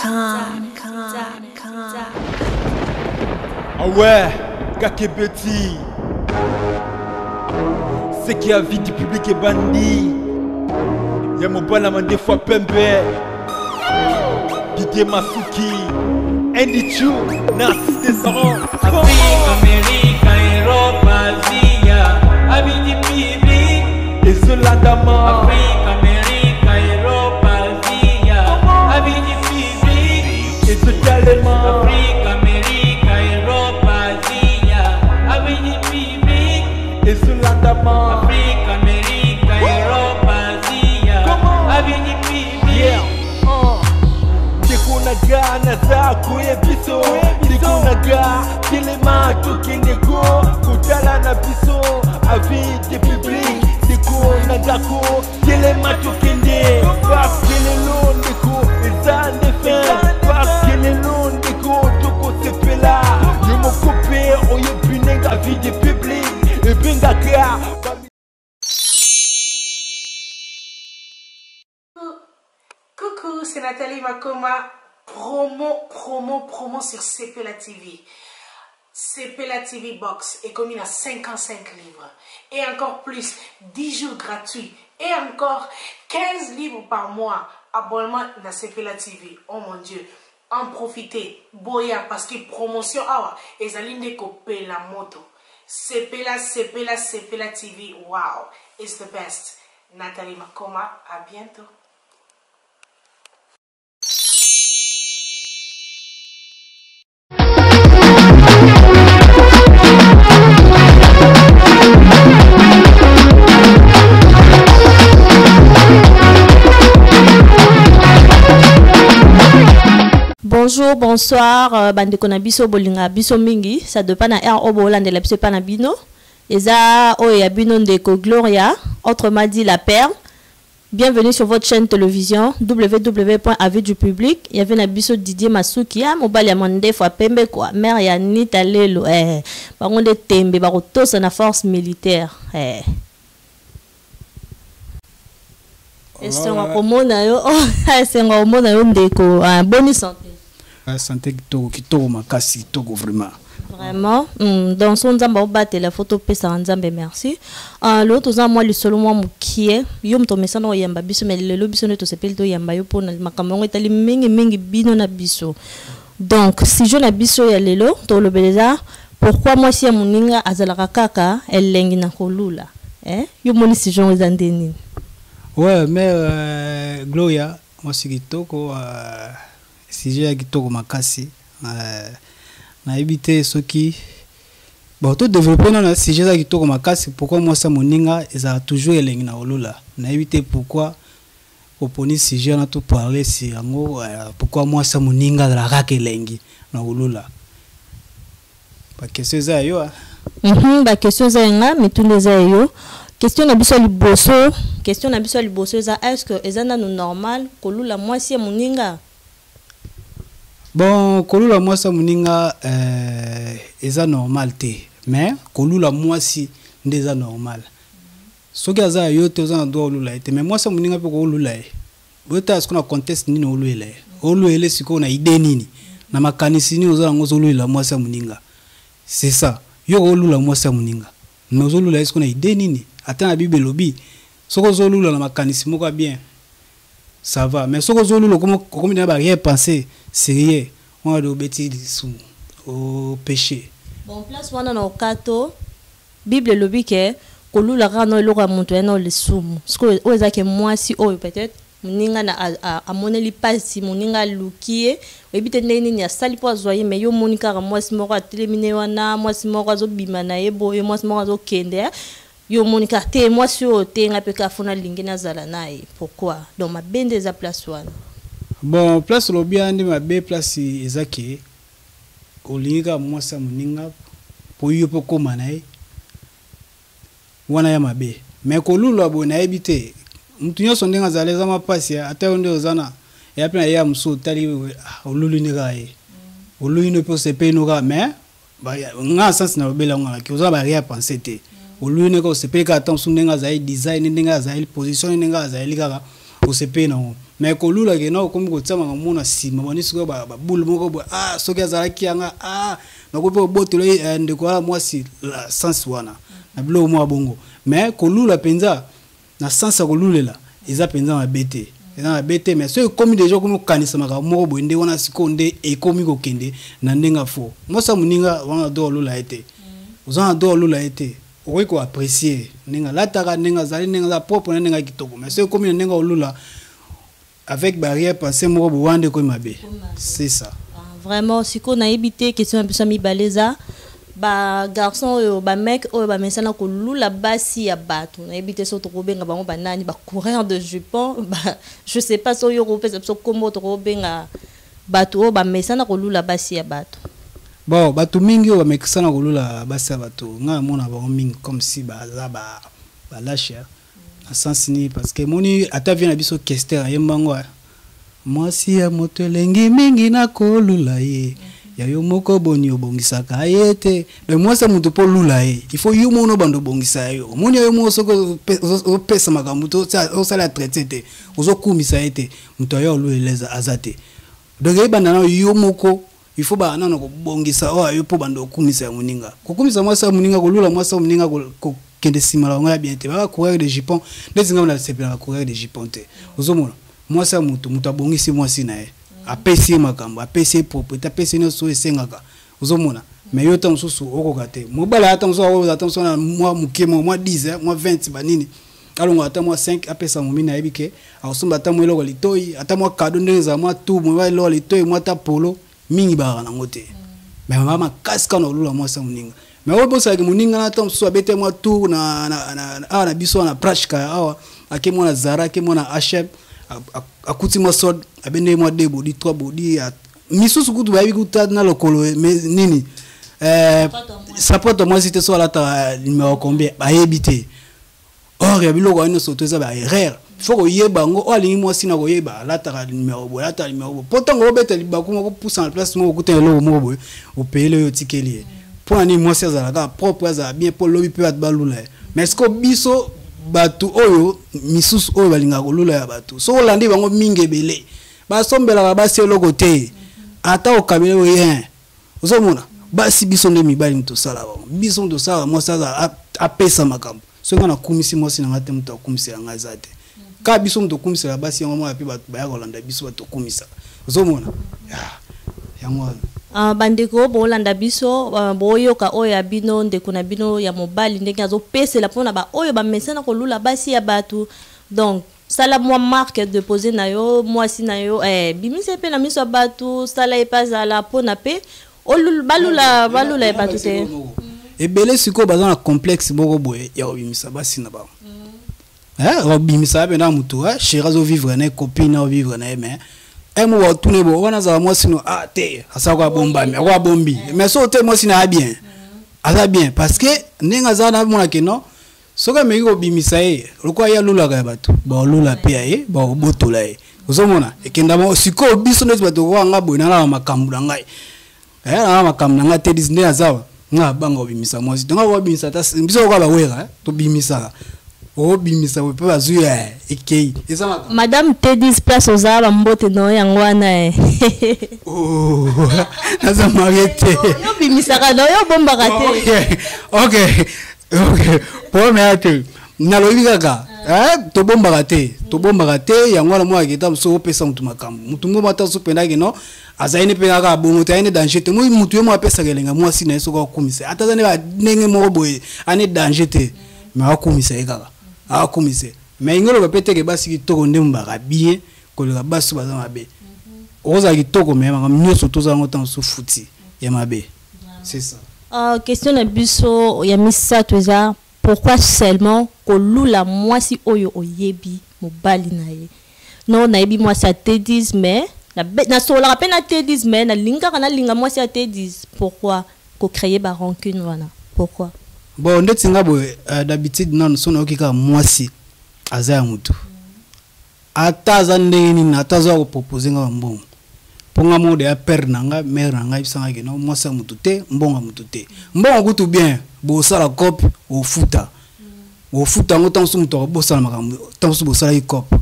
Ah ouais, Kakebeti. C'est qui a vie du public et bandit. Y'a mon balaman des fois Pembe. Didier Masuki. Andy Chou, Narcisse Descendant. Afrique, Amérique, Europe, Asie, avis du public. Et Zolandama. Afrique, Amérique, Europe, Asie, avis du public. Et Zotalément. Afrique, Amérique, Europe, Asie, avis du public. Et Zolandama. Afrique, Amérique, Europe, Asie, avis du public. Yeah. Naga naza koye biso Diko naga Kilema tokeneko Kutala na biso Avis de public Diko naga ko Kilema tokende Parce que les longs deko Eza ndefen Parce que les longs deko Toko sepela Yomo kope Oye punenga Avis de public Et benga ka Coucou, c'est Nathalie Makoma. Promo sur Cepela TV. Cepela TV Box est commis à 55 livres. Et encore plus, 10 jours gratuits. Et encore 15 livres par mois. Abonnement dans Cepela TV. Oh mon Dieu. En profitez. Boya parce que promotion. Ah, et Zaline Kopé la moto. Cepela TV. Wow. It's the best. Nathalie Makoma. À bientôt. Bonjour, bonsoir, bande konabiso bolinga biso mingi, ça dépend na air obo holande la biso pana bino. Eza oya bino ndeko Gloria, autrement dit la perle. Bienvenue sur votre chaîne télévision www.avisdupublic. Il y avait na biso Didier Masuki, mobile ya monde fois pembe quoi, mère ya Nita Lelo bangonde tembe ba rotosa na force militaire Est-ce qu'on komona yo est-ce qu'on komona yo ndeko bonne santé. Santé kitoko makasi kitoko vraiment. Vraiment. Dans son nzamba obate la photo pesa nzambe merci. L'autre za moi le solo moi mukie yo mto mesana o yamba biso mais le biso ne to sepel to yamba yo pona makambo etali mingi bino na biso. Donc si je na biso ya lelo to lo beleza pourquoi moi si muninga azalaka kaka elengi na kolula yo moni si jean ezandeni. Ouais mais Gloria moi si kitoko si j'ai kitoko makasi na éviter ce qui bon tout développer dans si j'ai kitoko makasi pourquoi moi ça moninga ça toujours elengi na olula na éviter pourquoi oponi si j'ai na tout parler si ango pourquoi moi ça moninga la raka elengi na olula ba question za yo ba question za nga mais tous les ayo question na biso liboso est-ce que ezana no normal kolula moi si moninga. Bon, kolula moi ça muninga eza normal te, mais kolula moi si ndeza normal. Soki aza yo te oza ndo olula te, mais moi ça muninga pe kolula e. Bota ce qu'on a conteste ni no olula e. Olula siko na idée nini. Na makanisi ni oza ngo olula moi ça muninga. C'est ça. Yo olula moi ça muninga. No olula siko na idée nini. Ata na Bible lobi. Soko olula na makanisi moko bien. Ça va, mais soko olula comme na ba rien penser. Sérieux, on a des bêtises au péché. Bon, place wana na okato, Bible lobi ke kolula rano eloka muntu ena le sumu. Sko oza ke moi si oyo peut-être muninga na a moneli pasi muninga lukie, ebite neni ni asali po azoye mais yo monika moi si moko atelemine wana, moi si moko azobima na yebo, moi si moko azokende. Yo monika te moi si o te ngape ka fona lingi na zala nae. Pourquoi? Donc ma bende za place wana. Bon, place le bien de ma belle place ezaki olinga moi ça moninga pour yo poko manae wana ya mabe mais kolula bona ebite mutu nyoso ndenga zaleza mapasi ata onde ozana et après ya muso tali olulu ni gae olulu ne peut se payer no ga mais ba nga sens na bela ngala ki oza ba rien penser te olulu ne ko se payer ka attention ndenga za design ndenga za position ndenga za kaka o se payer non mais kolula ke na comme ko tsama mona sima boni siko ba boule moko ah soki azala kianga ah na ko po botolo ndeko ala mwasi la sens wana na bilo mo bongo mais kolula penza na sens kolulela eza penza na bete na bete mais so comme déjà comme kanisa maka moko bonde wana siko nde e komi ko kende na ndenga fo mosa muninga wana do lula ete uzana do lula ete okoki ko apprécier ndenga lataka ndenga zali ndenga za propre ndenga kitoko mais so comme ndenga olula avec barrière pensée moko bwande ko mabe c'est ça vraiment siko na ebité question un peu ça mi baleza ba garçon ba mec ba mesana ko lula basi ya bato na ebité so to benga bango banani ba coureur de jupon ba je sais pas so yo ko pesa so kombo to benga bato ba mesana ko lula basi ya bato bon bato mingi ba mesana ko lula basi ya bato nga mona ba mingi comme si ba za ba lâche à sens ni parce que moni ata vient na biso question yembango moi si ya moto lengi mingi na ko lula ye ya yo moko boni obongisaka yete mais moi ça muto po lula ye il faut yo mono bando bongisa yo moni yo mo soko pesa makambo to o sala traité te ozo kumisa yete muto yo luleza azate donc e banda na yo moko il faut ba nana ko bongisa o yo po bando kumisa muninga ko kumisa moi ça muninga ko lula moi ça muninga ko kende simala ngala bien te ba courir de jupon desinga na sepela courir de jupon te ozo mona moi ça muto abongisi moi sina e apesi makambo apesi propriété apesi no so esengaka uzomona mais yo tan susu okoka te mobala ata so na moi mukemo moi 10 moi 20 banini alongo ata moi 5 apesa momi na ebike ausumba ata moi loko litoi ata moi cadeau ndeza moi tout moi loko litoi moi ta polo mingi ba na ngote mais mama kaska no lula moi sa muninga mais obo sa ke muninga na tan so abete moi tout na biso na prashka awa akemo na Zara akemo na H&M akuti mo sod abende mo de body 3 body misusu kutu bayi kuta na lokolo mais nini sapoto moi c'était so la ta numéro combien ba yebité or ya biloko ino so toza ba erreur faut ko yeba ngo o alingi mo sina ko yeba la ta numéro bo la ta numéro pourtant ngo beta libaku mo ko pousse en place mo kuta lo mo bo o payer le tikeli pour ani mo ça za propre za bien pour lobi peut ba lula mais ce ko biso batu oyo misusu oyo balinga kolula ya batu so olandi bango mingi ebele basombela basi eloko te ata okabele oyen ozomona basi biso nde mibali mto sala bango biso mto sala mo sala apesa makambo so ngana kumisi mo sina ngate mto kumisi nga zate ka biso mto kumisi la basi yango mo api batu baya kolanda biso batu kumisa ozomona yango bandeko bolanda biso boyoka oyo ya bino ndeko na bino ya mobali ndenge azopesela mpona ba oyo bamesana kolula basi ya bato donc sala mwa marque de poser na yo mwasi na yo bimisa mpe na miso ya bato sala epazala mpona mpe balula ya bato te ebele sikoyo baza na complexe moko boye ya kobimisa basi na bango kobimisa mpe na motu chéri azovivre na ye copine azovivre na ye mais emo wa tune bo wana za moi sino te asa kwa bomba mais kwa bombi mais so te moi sino a bien asa bien parce que ninga za na mona keno soka me ko bimisa e lokwa ya lula ka bato ba lula pe e ba botola e ozomona ekenda mo siko biso nezo bato kwa nga bo na makambu na ngai na makambu na ngai te disney azawa nga banga bimisa moi si donga ko bimisa ta biso kwa ba wera to bimisa o bimisa we pe bazuya ekei ezama madame Teddy's place ozaba mbote no yango wana oh naza marete yo bimisa ka no yo bomba ka te okay pour me ate na lobi kaka to bomba ka te yango na mwa kita so pesa mutu makambo mutu ngo mata so penda ke no azaine pe kaka bongo ta ine danger te mo mutu yo mo pesa kelenga mwa sina so ko kumisa atazane ba nenge mo boye ane danger te me akumisa ekaka akumise mais ingolo bapete ke basi kitoko nde mbaka bien koleka basi baza mabe oza kitoko mais maka nyoso toza ngo tan so futi ya mabe c'est ça question na biso ya misato eza pourquoi seulement kolula mwasi oyo oyebi mobali na ye non na yebi mwasi a Teddy's mais na sola rappel na Teddy's mais na linga mwasi a Teddy's pourquoi ko créer ba rancune wana pourquoi bon ndeti nga boye d'habitude non sona okika mwasi aza ya mutu ata aza ndenge nini ata aza ko proposer nga mbongo ponga mode ya père nanga mère nanga ibisanga ke no mwasi ya mutu te mbongo mutu te mbongo kutu bien bo sala cop ofuta ngo tanso mutu bo sala makambo tanso bo sala cop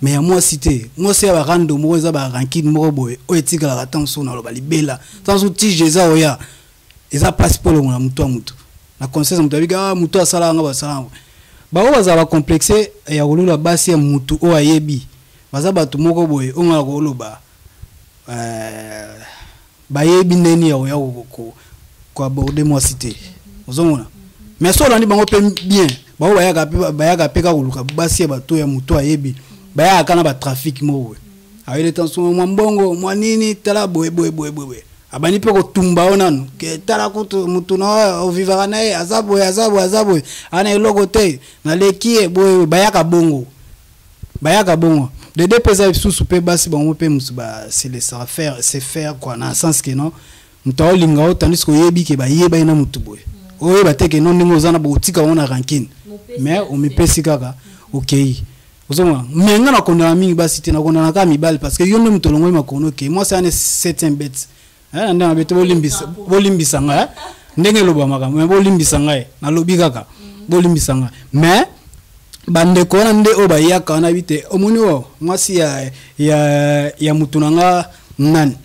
mais ya moi cité moi c'est ba rando mo za ba ranking mo boy o etika la attention na lo ba libela sans outil jeza oya eza passeport na mutu mutu na conscience mutu abika mutu asala nga ba sala ba o baza ba complexé ya kolula basi ya mutu o ayebi baza batu moko boy o nga koloba ba yebi neni ya oya ko aborder moi cité ozomona mais so landi bango pe bien ba o bayaka peka koluka basi ya batu ya mutu ayebi baya kana ba trafic mo awele tension mo mbongo mo nini tala boy abani pe ko tumba onano ke tala kutu mutu na o vivara na azabo ana eloko te na lekie boy bayaka bongo de deux pesa sous pe basi bango pe musu ba c'est faire quoi na sens que non mutawo linga o tandis ko yebi ke ba yeba ina mutu boy o ba te ke non ningo zana bo tika ona ranking mais o mi pesi kaka okay ozoma menga na kondana mingi basi te na kondana ka mibali parce que yondo mutolongo makono ke moi c'est un 7e bet ndanga bete bolimbisa nga ndenge loba maka mais bolimbisa nga na lobi kaka bolimbisa nga mais bande ko na nde o ba yaka na bite omoni o moi si ya mutunanga nan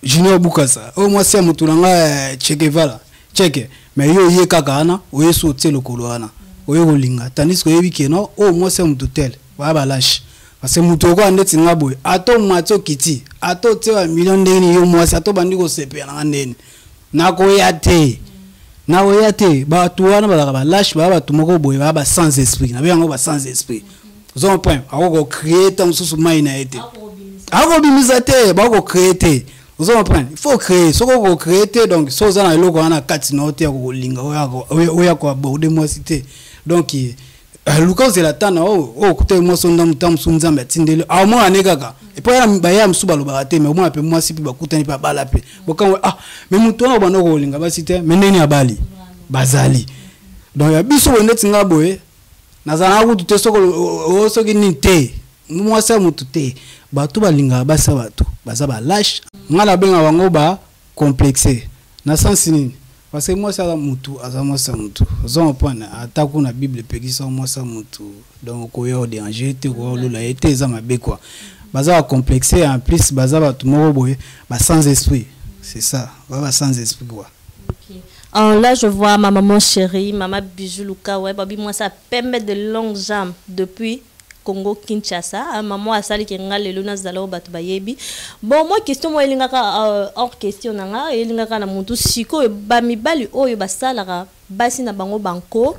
Junior Bukasa o moi si ya mutunanga Chekevala cheke mais yo ye kaka na o yeso tselo kolwana oyo kolinga tandis ko yebi keno o moi c'est mutu tel ba lâche parce que mutu ko ande tinga boy ato mato kiti ato tewa million ndeni yo moi ato bandi ko sepe na ndeni na ko yate ba tuwana ba lâche ba tumoko boy ba sans esprit na biango ba sans esprit zon point ako créer tam susu mai na été ako bimisate ba ko créer zon point il faut créer so ko créer donc so za na eloko na kati na ote ko linga oya ko aborder moi cité donc Lucas c'est la tana oh côté moi son dame tam sunzamba tindele a moi anekaka et puis ba ya msuba lo barate mais moi ape moi sipi ba kutani pa bala pe bokan mais mutu na bana ko linga ba cité mais neni abali bazali donc ya biso woneti nga boye nazana ku tute soko o soki ninte moi ça mutu te ba tu ba linga ba sa batu baza ba lâche ngala benga bango ba complexé na sens nini parce que moi ça mutu azama ça mutu zon point ataku na bible pekisa moi ça mutu donc ko yo déranger te ko lula été za mabe quoi baza complexé en plus baza ba tout moko boye ba sans esprit c'est ça ba sans esprit quoi. OK. Là je vois ma maman chérie, maman Bijou Luka ouais babi moi ça permet de longues jambes depuis Congo Kinshasa maman asali ki ngalelo na zala batu bayebi bon moi question moi elingaka hors question nanga elingaka na muntu siko ba mibali oyo basalaka basi na bango banko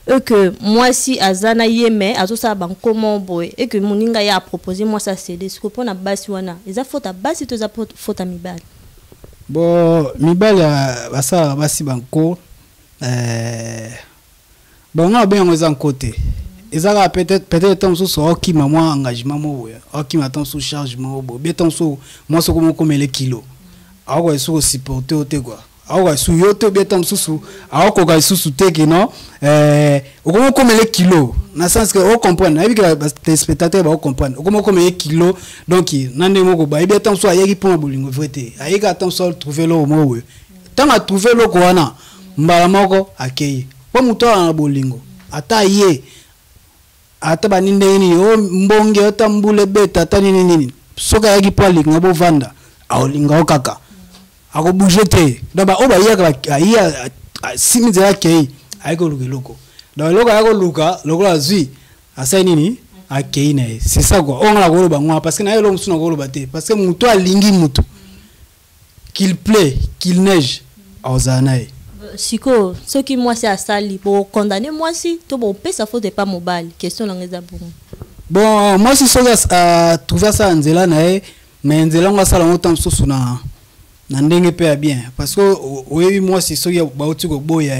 et que moi si azana yeme azosa banko mon boy et que moninga ya proposer moi ça c'est ce qu'on a basi wana eza faute basi to za faute mibali bon mibali basa basi banko bon on a bien aux en côté. Ezaka peut-être tant sous qui maman engagement mo qui m'attend sous chargement bo bien tant sous moi ce comme les kilos awa sous supporter ote quoi awa sous yoto bien tant sous awa ko ga sous te que non comme les kilos na sens que on comprendre avec les spectateurs ba comprendre comme les kilos donc nande moko ba bien tant sous ayeki pour bolingo vrai ayeka tant sous trouver lo mo we tant a trouver lo ko wana mbala moko akei po muto na bolingo ata ye ata baninde ni o mbonge ata mbule beta ata nini soka yaki pali ngabo vanda aolinga okaka ako bouger daba o ba yaka iya simize yake ayiko lukiloko donc loko yako luka loko azui asa nini akei na c'est ça quoi on la golo bangwa parce que na yelo msuna golo baté parce que muto alingi muto qu'il plaît qu'il neige ozanae siko ce qui moi c'est à sali pour condamner moi si to bon pesa faute pas mobile question langeza bon moi si soga a trouver ça nzela na mais nzela ngo sala ngotam susu na ndenge pe bien parce que oui moi si soga ba otiko boya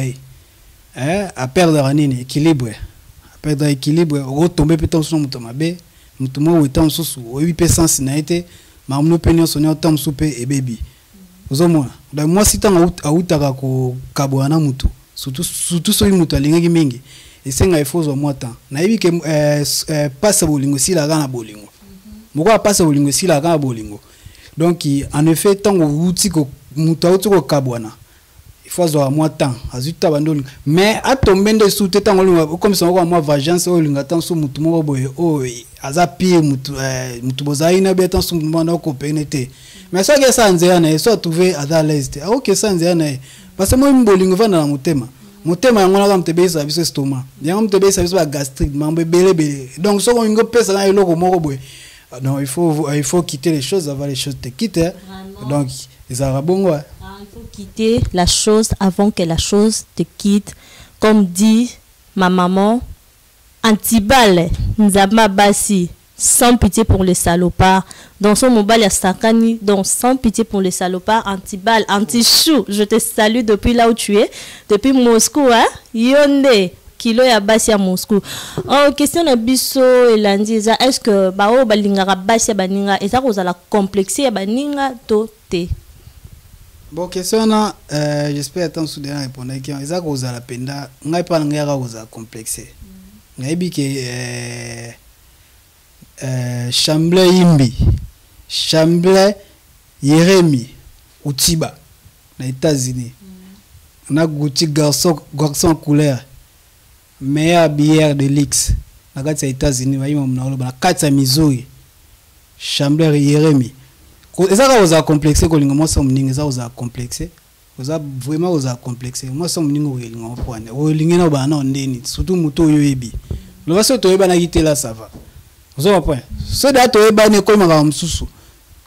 à perdre nini équilibre à perdre équilibre retomber peut-être sur muto mabe muto mo wetam susu oui pe sens na été ma mno penio sonyo tam soupe et baby ozomona donc moi si tant autaka ko kabwana mutu surtout so mutu alingi mingi esenga efozo moi tant na yebi ke passe bolingo si la kana bolingo moko passe bolingo si la kana bolingo donc en effet tant outi ko mutu auti ko kabwana il faut avoir moins temps azuta bandoli mais atombende sous temps comme ça on moi vagance o linga temps sous mutu mo boye o aza pie mutu mutu bozaina betan sous mona ko penete mais ça que ça nzana et soit trouver à l'aise OK ça nzana parce que moi mbolingo vana na mutema mutema yangona ka mtebesa biso estomac yango mtebesa biso ba gastrique mambe belé donc so ko ngo pesa na eloko moko boye non il faut quitter les choses avant les choses te quittent donc ils arabongo il faut quitter la chose avant que la chose te quitte. Comme dit ma maman, Antibale, Nzama Bassi, sans pitié pour les salopards. Dans son mobile, il y a Sakani, donc sans pitié pour les salopards, Antibale, Antichou. Je te salue depuis là où tu es, depuis Moscou, hein? Yonde, Kilo ya Bassi à Moscou. En question de Bisso et Landiza, est-ce que Bao Balingara Bassi à Baninga, et ça vous a la complexité à Baninga, Tote? Bon, question j'espère attendre soudain répondre à question. Eza koza la penda, ngai pa ngara koza complexé. Ngai bi ke Chamblay Imbi, Chamblay Yeremi, Utiba, na États-Unis. On a goûté garçon couleur, meilleure bière de l'X. Na gati États-Unis, ba yimo na na kati Missouri. Chamblay Yeremi. Ezaka oza complexé ko linga mo so mninga za oza complexé oza vraiment oza complexé mo so mninga o linga o pwane o linga na ba na ndeni surtout muto oyo yebi lo baso to yeba na kitela ça va ozo point so da to yeba ne ko maka msusu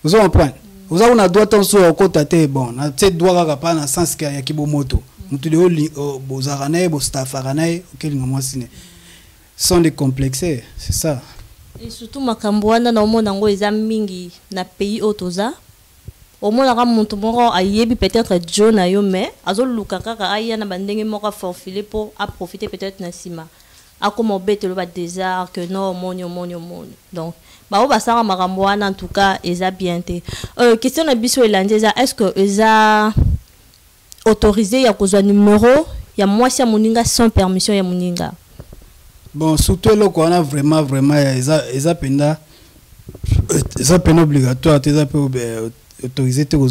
ozo point oza una droit ton so ko tate bon na te droit kaka pa na sens ka ya kibomoto mutu de o bozara na bo staffara na o kelinga mo sine sont des complexés c'est ça. Et surtout makambo wana na omona ngo eza mingi na pays otoza omona ka muntu moko ayebi peut-être John na yo mais azoluka kaka aya na bandenge moko forfilé pour à profiter peut-être na sima akoma betelo ba désert que non monyo donc ba o basara makambo wana en tout cas eza bien te question na biso elandeza est-ce que eza autorisé ya kozwa numéro ya mwasi ya moninga sans permission ya moninga? Bon, surtout là qu'on a vraiment ils penda obligatoire, ils autorisé aux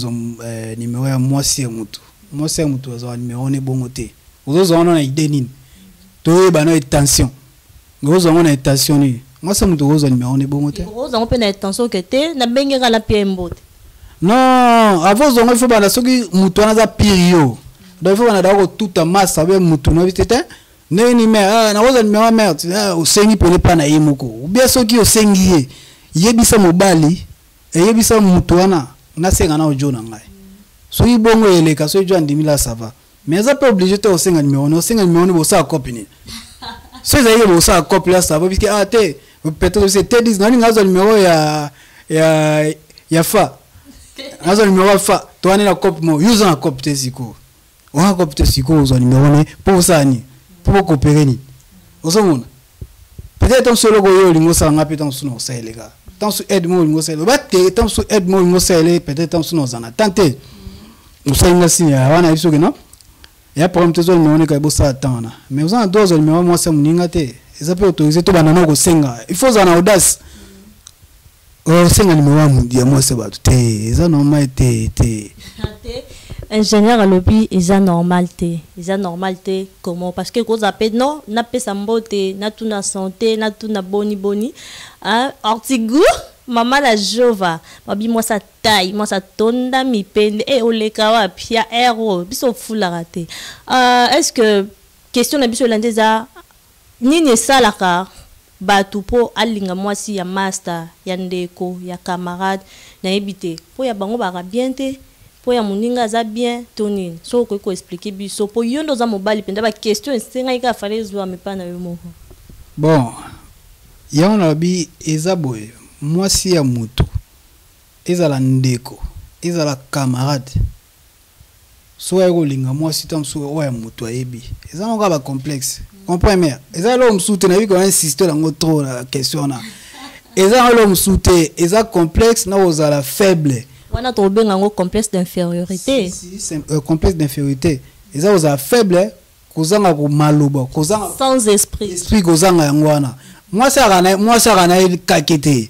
numéro à moi si mutu aux numéro ne bon côté. Aux on a idée ni. Toi ba na tension. Aux on a tension ni. Moi ça mutu aux numéro ne bon côté. Aux on peut na tension que te na bengera la pied mbote. Non, avant on faut ba na soki mutu na za pirio. Donc il faut na dako tout en masse avec mutu no bitete. Neni mère na woza numéro mère osengi pole pa na yemoko ou bien soki osengi yebisa mobali yebisa mutu wana na senga na ojona ngai soki bongo eleka soki jo ndimila ça va mais ça pas obligé te osenga numéro bo sa copine so za yebo sa copine là ça va parce que te peut-être c'est te dis nani ngazo numéro ya fa ngazo numéro fa to ani na copie mo use na copie te siko on copie te siko ozo numéro ne pour ça ni pour coopérer ni osomona peut-être on solo go yo lingo sa ngapi tant suno sa les gars tant su aide mo lingo sa le batte tant su aide mo lingo sa les peut-être tant suno zana tenter on sa inga sinya wana iso que non ya problème te zone on ka bo sa tana mais on a deux numéro moi ça muninga te ça peut autoriser to banana go senga il faut zana audace senga numéro mu moi c'est ba te ça normal te ingénieur à lobby is a normalité comment parce que cause appelle non na pesa mbote na tuna santé na tuna boni hein ortigu maman la jova babi moi ça taille moi ça tonda mi pende et oleka wa pia ero biso fula raté est-ce que question na biso landeza nini salaka batu po alinga mwasi ya master ya ndeko ya camarade na ebité po ya bango ba bien te po ya moninga za bien tonine so ko expliquer biso po yondo za mobali penda ba question senga ika fallait zo amepa na yo moko bon ya on abi ezaboy mwasi ya mutu ezala ndeko ezala camarade so ya kolinga mwasi tam so ya mutu ayebi ezala ko ba complexe comprendre ezala lo msute na bi ko insister ngo trop la question na ezala lo msute ezala complexe na ozala faible. On a trouvé un complexe d'infériorité. Si, c'est un complexe d'infériorité. Et ça, vous avez faible, kozanga ko maluba, kozanga sans esprit. Esprit kozanga yangwana. Moi ça rana kakete.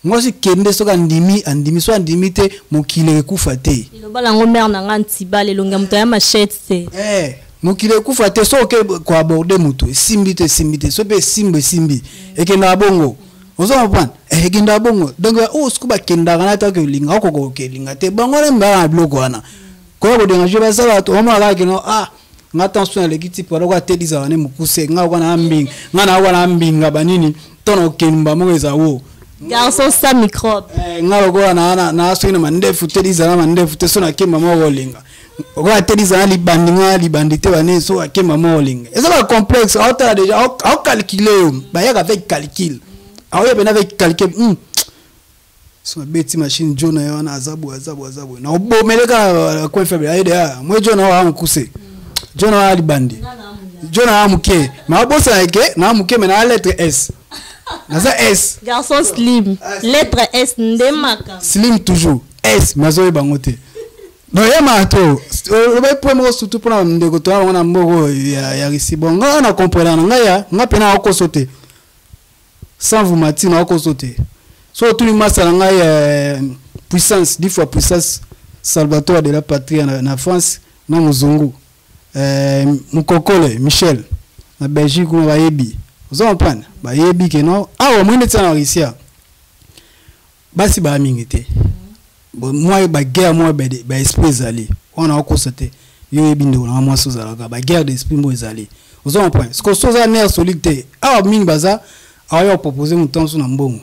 mwasi kende soka andimi so andimi te mokile ekufa te ilobala ngo mère na nganti bale longa muto ya machette te mokile ekufa te so ke ko aborder muto simbi te so pe simbi ekenda bongo ozo comprendre ekenda bongo donc o skuba kenda kana ta ke linga ko ke linga te bango le mbala bloko wana ko denga je ba sala to mo ala ke no attention à l'équipe pour avoir te disa ne mukuse nga wana ambing nga na wana ambinga banini tono kemba mo ezawo garçon sa microbe nga lokola na aswina mandefu te disa na mandefu te so na kemba mo olinga okola te disa na libandi te bane so akemba mo olinga eza ba complexe auta déjà au calculer ba ya avec calcul aoye bena avec calcul so beti machine jona yana azabu na obomeleka kwa faible aide ya mwe jona wa mukuse Jona wa libandi. Jona wa muke. Ma bosa yake na muke me na lettre S. Na za S. Garçon slim. Lettre S ndemaka. Slim toujours. S mazo bangote. No yema to. O ba promo surtout pour ndeko to wana moko ya risibonga na comprendre ngaya ngapena okosote. Sans vous matin na okosote. So tout le masala ngaya puissance 10 fois puissance Salvatore de la patrie na France na muzungu. Mukokole Michel na Belgique ko bayebi ozo mpana bayebi ke no awa mwene tsana risia basi ba mingite bo moi ba guerre moi ba esprit zali on a constaté yo ebindo na moi so zalaka ba guerre d'esprit mo zali ozo mpana ce que so za ner solide awa mingi baza awa proposer mutansu na mbongo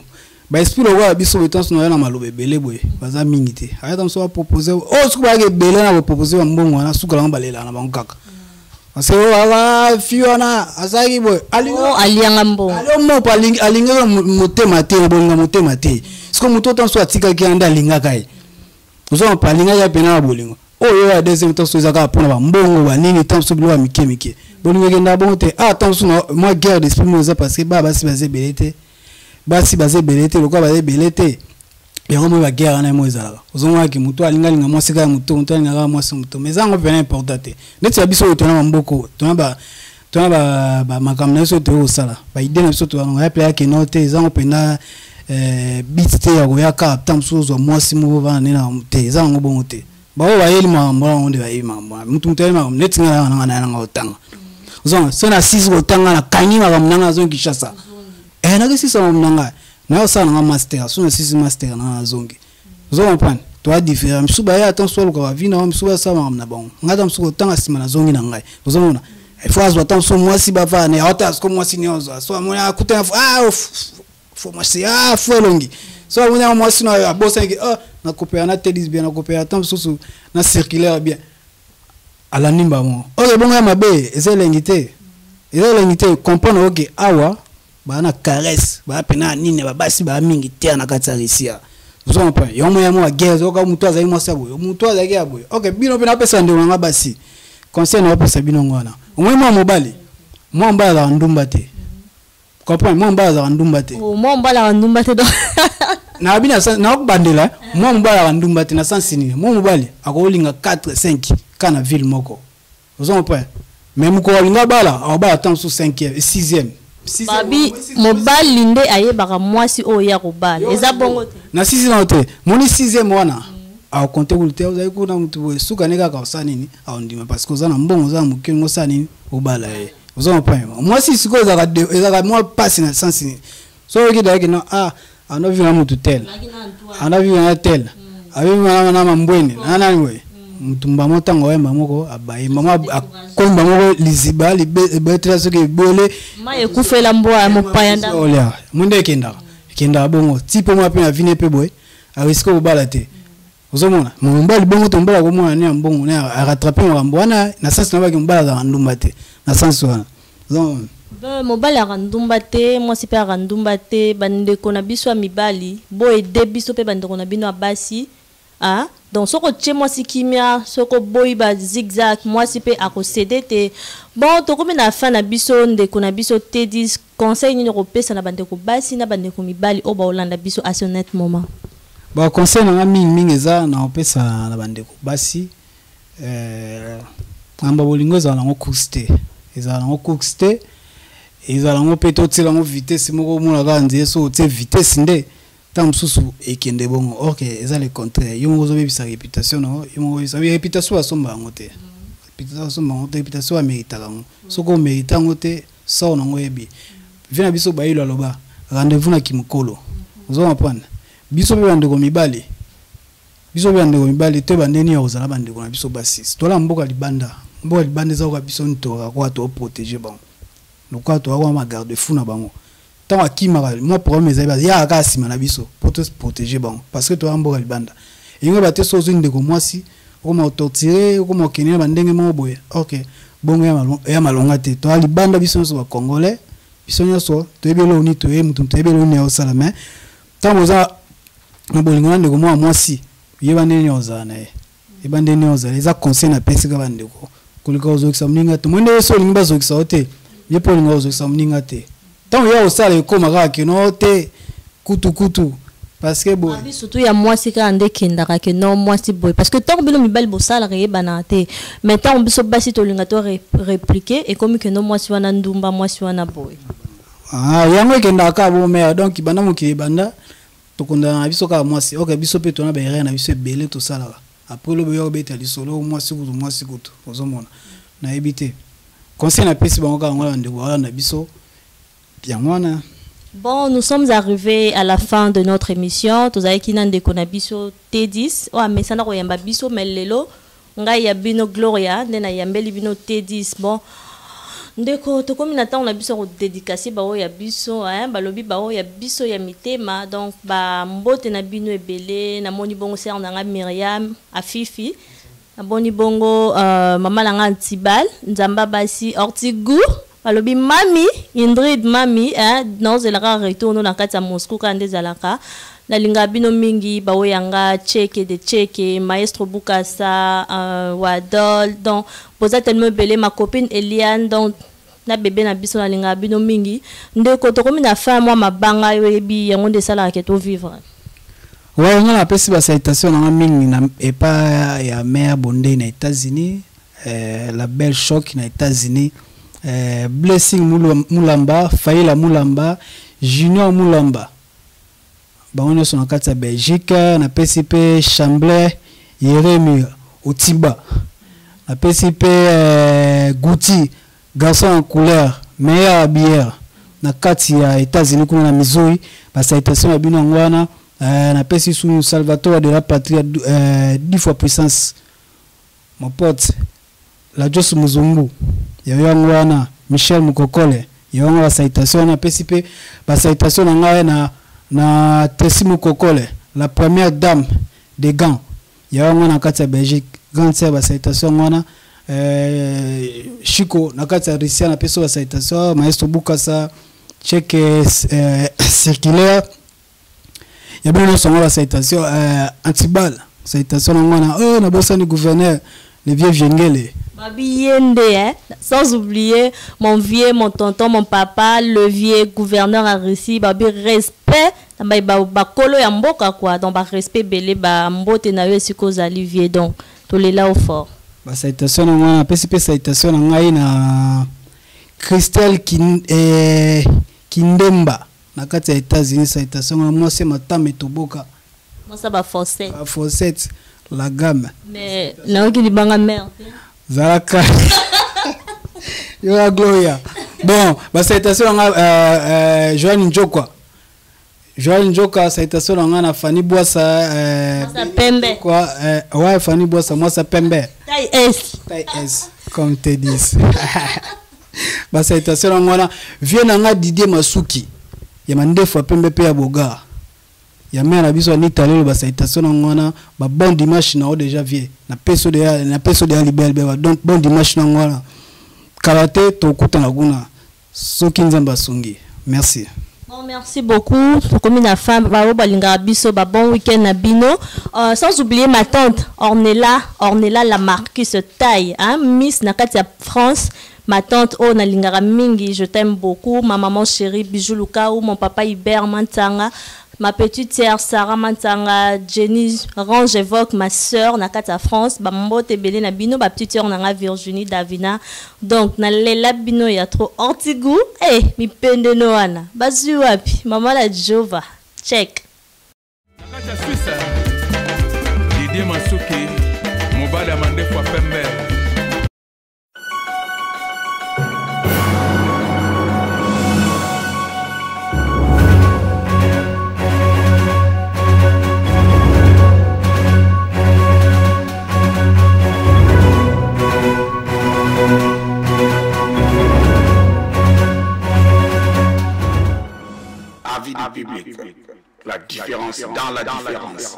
ba esprit lo wa biso mutansu na malobe bele boye baza mingite aya tam so proposer o su ba ke bele na proposer mbongo na suka la balela na bangaka parce que ala fiona azaki boy alianga mbo mo alinga motema te bolinga motema te siko muto tan so atika ki anda linga kai uzo palinga ya pena bolingo oyo ya deuxième temps so zaka pona ba mbongo ba nini tan so bilo mike bolingo kenda bongo te tan so moi guerre d'esprit mo za parce que basi baze belete lokwa baze belete yango mo ba guerre na mo ezala uzo mwa ki muto alinga mo sika muto alinga mo sika muto mais zango pena important neti ya biso tona mboko tona ba makamna so to sala ba ide na so to ya playa ke note zango pena bit te ya goya ka tam so zo mo simo ba na te zango bongo te ba wa yeli ma mbona onde ba yima mutu ma neti na otanga uzo so na 6 otanga na kanyima ba mnanga zo kishasa na ke sisa mnanga na ça na master so na 6 master na zongi uzo mpana to a différent msuba ya attention ko vina msuba sama na bon ngata msuko tanga sima na zongi na ngai uzomona il faut azwa attention moi si ba va ne hata sko moi si nyozo so mona kuta faut moi si faut longi so mona moi si na bossa ki na couper na telis bien na couper attention na circulaire bien ala nimba mo ok bonga mabe ezelengite comprendre ok awa bana caresse ba pena nini ba basi ba mingi te na katsarisia vous en pas yo moya mo guerre zo ka mutu azali mo sabo mutu azali ya boy ok bino pena pesa ndo nga basi conseil na pesa bino ngwana omwe mo mobali mo mbala ndumba te comprendre mo mbala ndumba te mo mbala ndumba te na bina na bandela mo mbala ndumba te na sansini mo mobali akolinga 4 5 kana ville moko vous en pas même ko linga bala abala tant sur 5e 6e babi mobali nde ayebaka mwasi oya kobala eza bongo te na 6 ans te moni 6e wana a compter kulte oza ko na mutu suka neka ka osanini a ndima parce que oza na mbongo oza mukini osanini obala oza pas mwasi siko ezaka moi passe na sens so ki daki no ana vi na mutu tel ana vi na tel abi na mambweni nana ngwe mutumba motango wemba moko abaye mama akomba moko liziba libetra soki bole ma ekufela mboa mopayanda olia munde kenda bongo tipo mwa pe na vine pe boy a risiko bala te ozomona mbali bongo to mbala ko mwana ni mbongo na a rattraper mwa wana na sens na ba ki mbala za ndumba te na sens wana donc mobali arandumba te mwasi pe arandumba te bandeko na biso ya mibali bo ede biso pe bandeko na bino abasi donc soko tche mwasi kimia soko boy ba zigzag mwasi pe akosede te bon tokomi na fin na biso ndeko na biso te dis conseil nini kopesa na bandeko basi na bandeko mibali o ba olanda biso à ce net moment ba conseil na mingi eza na opesa na bandeko basi amba bolingo za na course eza na course te eza na peto tela mo vitesse moko mona ka nzie so te vitesse nde tant mosusu ekende bongo or que eza le contraire yo moko ozobebisa réputation no yo moko ozobebisa réputation asomba yango te réputation asomba yango te réputation améritaka yango soki omérita yango te sor nango yebi vi na biso bayilo aloba rendez-vous na kimokolo ozomapana biso mpe bandeko mibali te bandeni ya kozala bandeko na biso basi tola mboka libanda eza koka biso nitoka koka toprotéger bango lokola toakoka magarde fou na bango tant akimaka moi problème ezali ya aka nsima na biso po to protéger bango parce que toya mboka libanda eyingo bate so ozwi ndeko mwasi okoma otortire okoma okenela bandenge moko boye ok bongo ya malonga te toya libanda biso nyonso bacongolais biso nyonso toyebi eloko nini toye mutu toyebi eloko nini osala mais ntango oza na bolingo na ndeko mwa mwasi yeba ndeni ozala na ye yeba ndeni ozala eza conseil na pesi ka bandeko koleka ozokisa moninga te mwende yeso olingi bazokisa o te ye mpo olinga ozokisa moninga te ntango ya osala ekoma kaka keno te kutu parce que boye abi surtout ya mwasi kaka nde ekendaka keno mwasi boye parce que ntango bino mibali bosalaka yebanaka te mais ntango biso basi tolinga to répliquer ekomi keno mwasi wana ndumba mwasi wana boye yango ekendaka kaka bomere donc banda mokili ebanda tokondana na biso kaka mwasi ok biso mpe tona baerreur na biso ebele tosalaka après lobo yo obeta lisolo mwasi kutu ozomona nayebi te conseil napesi bango kaka ngo bandeko balanda biso yango wana. Bon, nous sommes arrivés à la fin de notre émission. Tous avec Inande Konabiso T10. Oh, mais ça n'a rien pas biso, mais lelo. Nga ya bino Gloria, nena yambeli bino T10. Bon, ndeko to comme nata on a biso dédicacé ba o ya biso, hein, ba lobi ba o ya biso ya mitema. Donc ba mbote na bino ebele, na moni bongo ser na nga Myriam, a Fifi. Na boni bongo mama la nga Antibal, Nzamba basi Ortigu. Alobi mami Indrid mami non zelaka retourno na kati ya Moscou kande zalaka na linga bino mingi bawo yanga cheke de cheke maestro Bukasa Wadol donc posa tellement belé ma copine Eliane donc na bébé na biso na linga bino mingi ndeko to komi na fa moi mabanga yebi yango de sala ke to vivre ouais on a pesi ba salutation na mingi na epa ya mère Bondé na États-Unis la belle choc na États-Unis Blessing Mulamba, Faïla Mulamba, Junior Mulamba. On est sur la carte de Belgique, na PCP Chamblay, Jérémy Otiba. Na PCP Gouti, garçon en couleur, meilleur habilleur. Na carte ya États-Unis comme na Missouri, la citation à Binongwana, na PCP sous Salvatore de la patrie 10 fois puissance. Mon pote, la Joss Muzungu. Yangwana Michel Mukokole yonga la citation na PCP ba citation na na Tessi Mukokole la première dame des gants yonga na kati ya Belgique grande sœur ba citation ngwana Chico na kati ya Russia na peso ba citation maestro Bukasa cheke circulaire ya bino songa la citation Antibal citation ngwana na bossa ni gouverneur le vieux Viengele. Hein? Sans oublier mon vieux, mon tonton, mon papa, le vieux gouverneur a réussi, babi respect, ba kolo ya mboka quoi, donc ba respect belé ba mbote na yo siko zali vieux donc to le là au fort. Ba citation na PCP citation na ngai na Christelle Kindemba na kati ya États-Unis citation na moi c'est matame toboka. Moi ça ba Fawcett. Ba Fawcett la gamme. Mais na ki libanga merde. Zalaka yo la Gloria. Bon, ba citation nga Joanne Njoka citation nga na Fanny Boissa Pembe quoi ouais Fanny Boissa moi ça Pembe taille S comme te dis. Ba citation nga na vient nga Didier Masuki ya mande fois Pembe pe ya Boga ya mère biso ni talelo ba citation ngona ba bon dimanche na déjà vie na peso de libel ba donc bon dimanche ngona karaté to kutana guna soki nzamba songi merci. Bon, merci beaucoup. Comme une femme, balinga biso ba bon week-end na bino. Sans oublier ma tante Ornella la Marquise taille hein Miss Nakatia France. Ma tante O Nalingara Mingi, je t'aime beaucoup. Ma maman chérie Bijou Lukaou, mon papa Hubert Mantanga, ma petite sœur Sarah Mantanga, Jenny Range évoque ma sœur Nakatia France, Bambo Tebele Nabino, ma petite sœur Nanga Virginie Davina. Donc na lela bino ya trop ortigu, mi pende noana. Bazu wapi, maman la Jova. Check. Suisse Didier Masuki mobali ya mandefu ya pembe. Avis du public, la différence dans la différence.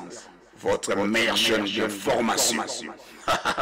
Votre meilleure chaîne de formation.